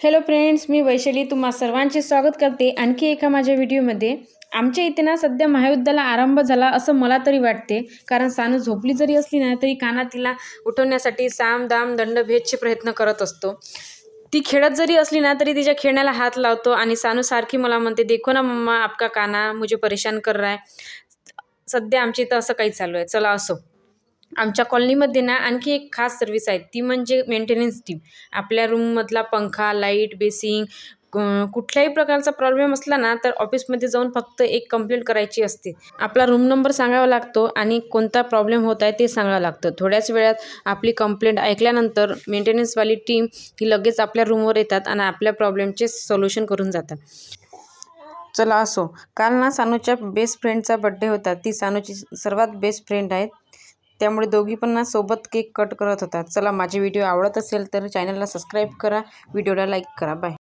Hello friends, मी वैशाली तुम्हा सर्वांचे स्वागत करते आणखी एका माझ्या व्हिडिओमध्ये। आमच्या इथे ना सध्या महायुद्धाला आरंभ झाला असं मला तरी वाटते, कारण सानू झोपली जरी असली ना तरी काना तिला उठवण्यासाठी साम दाम दंड भेदचे प्रयत्न करत असतो। ती खेळत जरी असली ना तरी तिच्या खेळण्याला हात लावतो आणि सानू सारखी मला म्हणते, देखो ना मम्मा आपका काना मुझे परेशान कर रहा है। सध्या आमच्या इथं असं काही चालू आहे। चला असो, आमच्या कॉलनीमध्ये ना आणखी एक खास सर्व्हिस आहे, ती म्हणजे मेंटेनन्स टीम। आपल्या रूममधला पंखा, लाईट, बेसिंग कुठल्याही प्रकारचा प्रॉब्लेम असला ना तर ऑफिसमध्ये जाऊन फक्त एक कंप्लेंट करायची असते। आपला रूम नंबर सांगावा लागतो आणि कोणता प्रॉब्लेम होत आहे ते सांगावं लागतं। थोड्याच वेळात आपली कंप्लेंट ऐकल्यानंतर मेंटेनन्सवाली टीम ही लगेच आपल्या रूमवर येतात आणि आपल्या प्रॉब्लेमचे सोल्युशन करून जातात। चला असो, काल ना सानूच्या बेस्ट फ्रेंडचा बड्डे होता। ती सानूची सर्वात बेस्ट फ्रेंड आहे, त्यामुळे दोघी पण ना सोबत केक कट करत होतात। चला, माझे व्हिडिओ आवडत असेल तर चॅनलला सबस्क्राईब करा, व्हिडिओला लाईक करा। बाय।